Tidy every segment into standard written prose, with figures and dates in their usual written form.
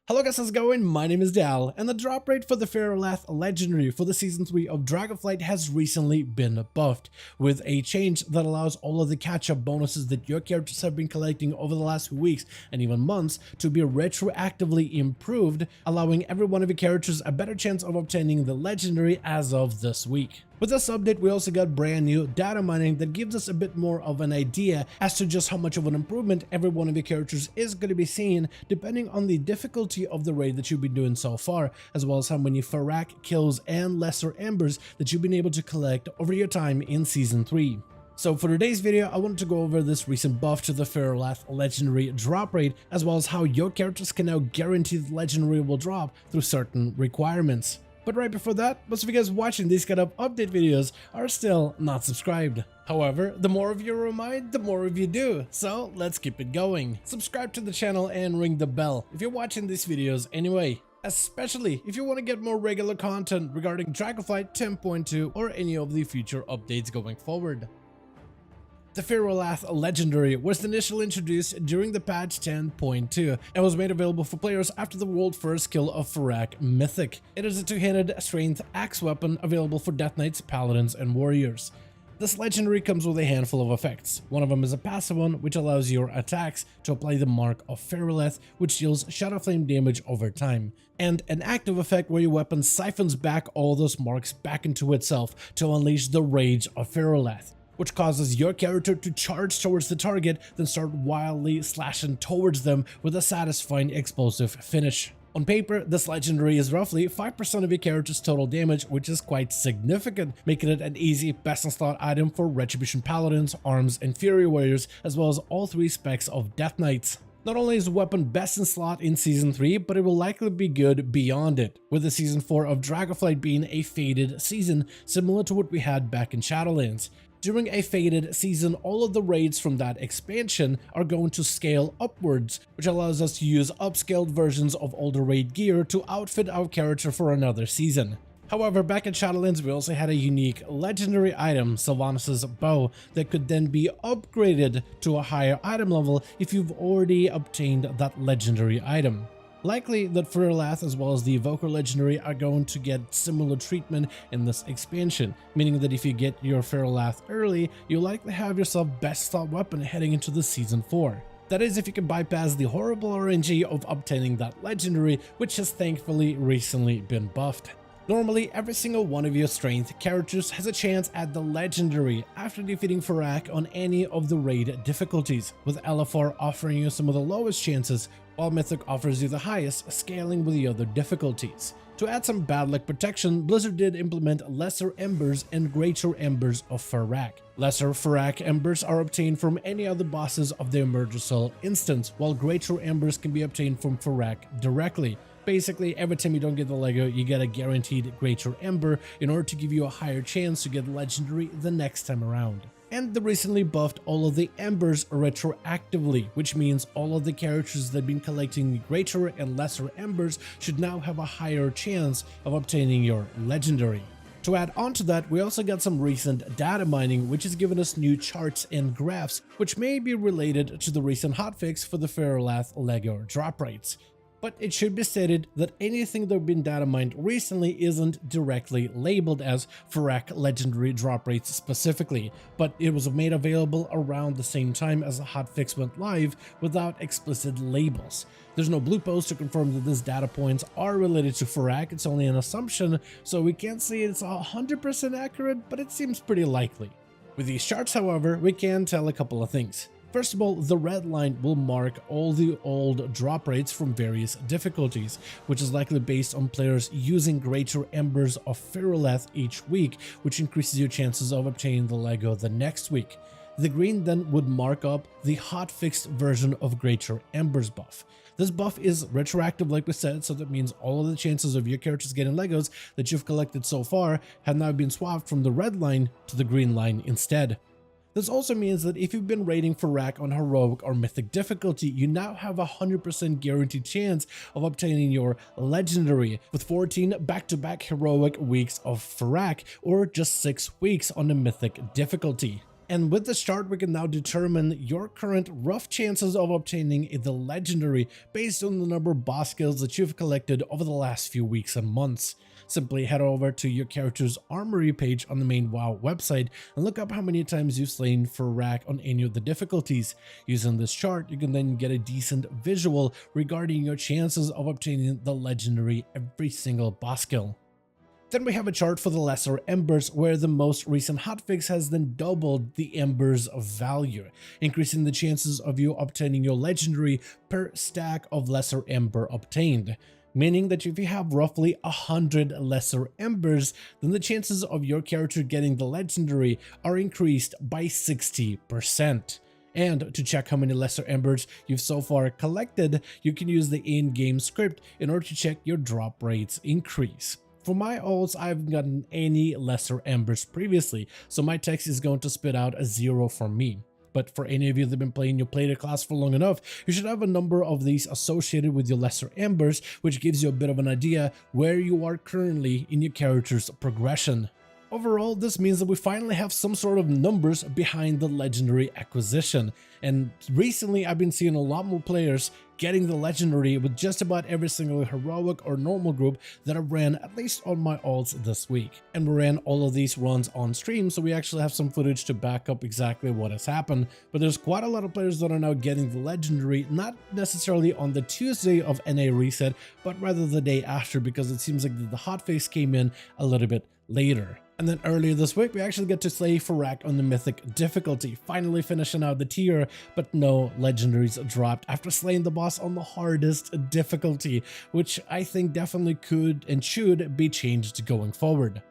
Hello guys, how's it going? My name is Dal, and the drop rate for the fyr'alath legendary for the Season 3 of Dragonflight has recently been buffed, with a change that allows all of the catch-up bonuses that your characters have been collecting over the last few weeks and even months to be retroactively improved, allowing every one of your characters a better chance of obtaining the legendary as of this week. With this update, we also got brand new data mining that gives us a bit more of an idea as to just how much of an improvement every one of your characters is going to be seeing depending on the difficulty of the raid that you've been doing so far, as well as how many Fyrakk kills and lesser embers that you've been able to collect over your time in Season 3. So for today's video, I wanted to go over this recent buff to the fyr'alath legendary drop rate, as well as how your characters can now guarantee the legendary will drop through certain requirements. But right before that, most of you guys watching these kind of update videos are still not subscribed. However, the more of you remind, the more of you do, so let's keep it going. Subscribe to the channel and ring the bell if you're watching these videos anyway. Especially if you want to get more regular content regarding Dragonflight 10.2 or any of the future updates going forward. The fyr'alath legendary was initially introduced during the patch 10.2 and was made available for players after the world first kill of Fyrakk Mythic. It is a two-handed strength axe weapon available for Death Knights, Paladins, and Warriors. This legendary comes with a handful of effects. One of them is a passive one, which allows your attacks to apply the mark of fyr'alath, which deals shadow flame damage over time, and an active effect where your weapon siphons back all those marks back into itself to unleash the rage of fyr'alath, which causes your character to charge towards the target, then start wildly slashing towards them with a satisfying explosive finish. On paper, this legendary is roughly 5% of your character's total damage, which is quite significant, making it an easy best-in-slot item for Retribution Paladins, Arms, and Fury Warriors, as well as all three specs of Death Knights. Not only is the weapon best in slot in Season 3, but it will likely be good beyond it, with the Season 4 of Dragonflight being a faded season, similar to what we had back in Shadowlands. During a faded season, all of the raids from that expansion are going to scale upwards, which allows us to use upscaled versions of older raid gear to outfit our character for another season. However, back in Shadowlands, we also had a unique legendary item, Sylvanas' bow, that could then be upgraded to a higher item level if you've already obtained that legendary item. Likely that fyr'alath as well as the Evoker legendary are going to get similar treatment in this expansion, meaning that if you get your fyr'alath early, you'll likely have yourself best slot weapon heading into the Season 4. That is if you can bypass the horrible RNG of obtaining that legendary, which has thankfully recently been buffed. Normally, every single one of your strength characters has a chance at the legendary after defeating Fyrakk on any of the raid difficulties, with LFR offering you some of the lowest chances, while Mythic offers you the highest, scaling with the other difficulties. To add some bad luck protection, Blizzard did implement Lesser Embers and Greater Embers of Fyrakk. Lesser Fyrakk Embers are obtained from any other bosses of the Emergency instance, while Greater Embers can be obtained from Fyrakk directly. Basically, every time you don't get the Lego, you get a guaranteed Greater Ember in order to give you a higher chance to get Legendary the next time around. And they recently buffed all of the Embers retroactively, which means all of the characters that have been collecting Greater and Lesser Embers should now have a higher chance of obtaining your Legendary. To add on to that, we also got some recent data mining, which has given us new charts and graphs, which may be related to the recent hotfix for the fyr'alath Lego drop rates. But it should be stated that anything that has been data mined recently isn't directly labeled as Fyrakk legendary drop rates specifically, but it was made available around the same time as the hotfix went live without explicit labels. There's no blue post to confirm that these data points are related to Fyrakk, it's only an assumption, so we can't say it's 100% accurate, but it seems pretty likely. With these charts, however, we can tell a couple of things. First of all, the red line will mark all the old drop rates from various difficulties, which is likely based on players using Greater Embers of fyr'alath each week, which increases your chances of obtaining the Lego the next week. The green then would mark up the hotfixed version of Greater Embers buff. This buff is retroactive like we said, so that means all of the chances of your characters getting Legos that you've collected so far have now been swapped from the red line to the green line instead. This also means that if you've been raiding Fyrakk on Heroic or Mythic difficulty, you now have a 100% guaranteed chance of obtaining your Legendary, with 14 back-to-back Heroic weeks of Fyrakk, or just 6 weeks on the Mythic difficulty. And with this chart, we can now determine your current rough chances of obtaining the legendary based on the number of boss skills that you've collected over the last few weeks and months. Simply head over to your character's armory page on the main WoW website and look up how many times you've slain Fyrakk on any of the difficulties. Using this chart, you can then get a decent visual regarding your chances of obtaining the legendary every single boss skill. Then we have a chart for the lesser embers, where the most recent hotfix has then doubled the embers value, increasing the chances of you obtaining your legendary per stack of lesser ember obtained. Meaning that if you have roughly 100 lesser embers, then the chances of your character getting the legendary are increased by 60%. And to check how many lesser embers you've so far collected, you can use the in-game script in order to check your drop rates increase. For my ults, I haven't gotten any lesser embers previously, so my text is going to spit out a 0 for me. But for any of you that have been playing your player class for long enough, you should have a number of these associated with your lesser embers, which gives you a bit of an idea where you are currently in your character's progression. Overall, this means that we finally have some sort of numbers behind the legendary acquisition, and recently I've been seeing a lot more players getting the legendary with just about every single heroic or normal group that I've ran, at least on my alts this week. And we ran all of these runs on stream, so we actually have some footage to back up exactly what has happened. But there's quite a lot of players that are now getting the legendary, not necessarily on the Tuesday of NA reset, but rather the day after, because it seems like the hotfix came in a little bit later. And then earlier this week, we actually get to slay Fyrakk on the mythic difficulty, finally finishing out the tier, but no legendaries dropped after slaying the boss on the hardest difficulty, which I think definitely could and should be changed going forward.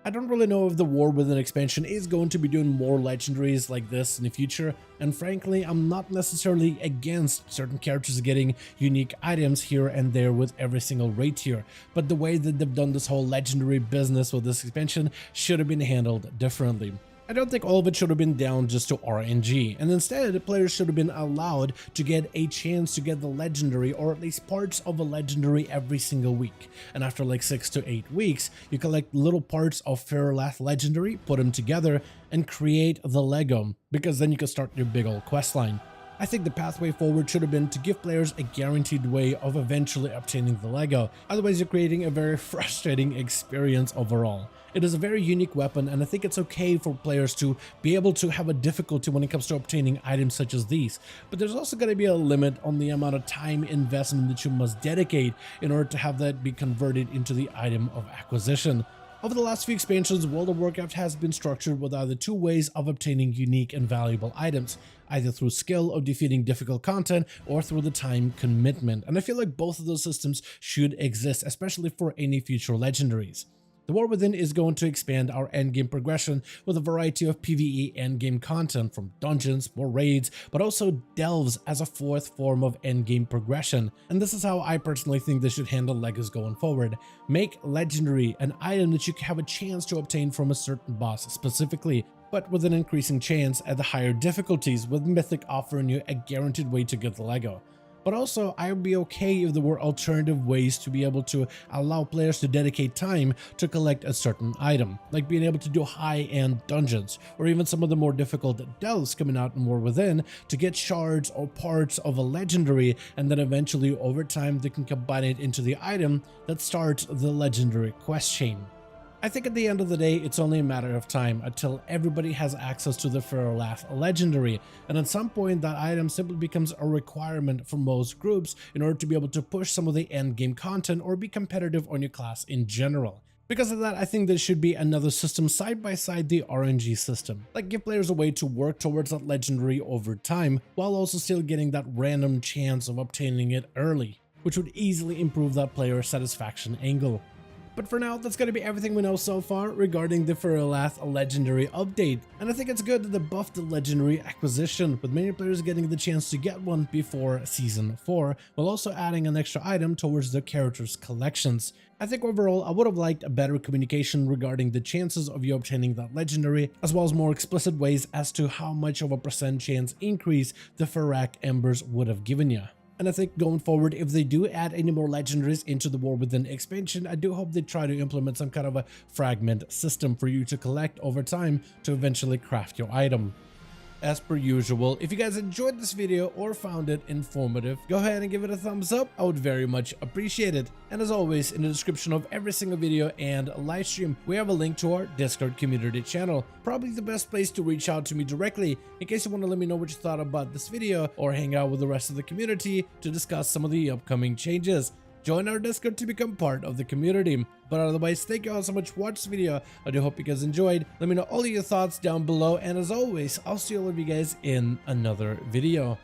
I don't really know if the War Within expansion is going to be doing more legendaries like this in the future, and frankly, I'm not necessarily against certain characters getting unique items here and there with every single raid tier, but the way that they've done this whole legendary business with this expansion should have been handled differently. I don't think all of it should have been down just to RNG, and instead players should have been allowed to get a chance to get the legendary, or at least parts of a legendary, every single week. And after like 6 to 8 weeks, you collect little parts of fyr'alath legendary, put them together, and create the Lego, because then you can start your big old quest line. I think the pathway forward should have been to give players a guaranteed way of eventually obtaining the Lego, otherwise you're creating a very frustrating experience overall. It is a very unique weapon, and I think it's okay for players to be able to have a difficulty when it comes to obtaining items such as these, but there's also going to be a limit on the amount of time investment that you must dedicate in order to have that be converted into the item of acquisition. Over the last few expansions, World of Warcraft has been structured with either two ways of obtaining unique and valuable items, either through skill of defeating difficult content or through the time commitment, and I feel like both of those systems should exist, especially for any future legendaries. The War Within is going to expand our endgame progression with a variety of PvE endgame content, from dungeons, more raids, but also delves as a fourth form of endgame progression. And this is how I personally think they should handle Legos going forward. Make legendary an item that you can have a chance to obtain from a certain boss specifically, but with an increasing chance at the higher difficulties, with Mythic offering you a guaranteed way to get the Lego. But also, I would be okay if there were alternative ways to be able to allow players to dedicate time to collect a certain item, like being able to do high-end dungeons, or even some of the more difficult delves coming out in War Within to get shards or parts of a legendary, and then eventually over time they can combine it into the item that starts the legendary quest chain. I think at the end of the day, it's only a matter of time until everybody has access to the fyr'alath legendary, and at some point that item simply becomes a requirement for most groups in order to be able to push some of the endgame content or be competitive on your class in general. Because of that, I think there should be another system side by side the RNG system, like give players a way to work towards that legendary over time, while also still getting that random chance of obtaining it early, which would easily improve that player satisfaction angle. But for now, that's going to be everything we know so far regarding the fyr'alath legendary update, and I think it's good that they buffed the legendary acquisition, with many players getting the chance to get one before Season 4, while also adding an extra item towards their characters' collections. I think overall, I would have liked a better communication regarding the chances of you obtaining that legendary, as well as more explicit ways as to how much of a % chance increase the Fyrakk embers would have given you. And I think going forward, if they do add any more legendaries into the War Within expansion, I do hope they try to implement some kind of a fragment system for you to collect over time to eventually craft your item. as per usual, if you guys enjoyed this video or found it informative, go ahead and give it a thumbs up. I would very much appreciate it. And as always, in the description of every single video and live stream, we have a link to our Discord community channel. Probably the best place to reach out to me directly in case you want to let me know what you thought about this video or hang out with the rest of the community to discuss some of the upcoming changes. Join our Discord to become part of the community. But otherwise, thank you all so much for watching this video. I do hope you guys enjoyed. Let me know all of your thoughts down below. And as always, I'll see all of you guys in another video.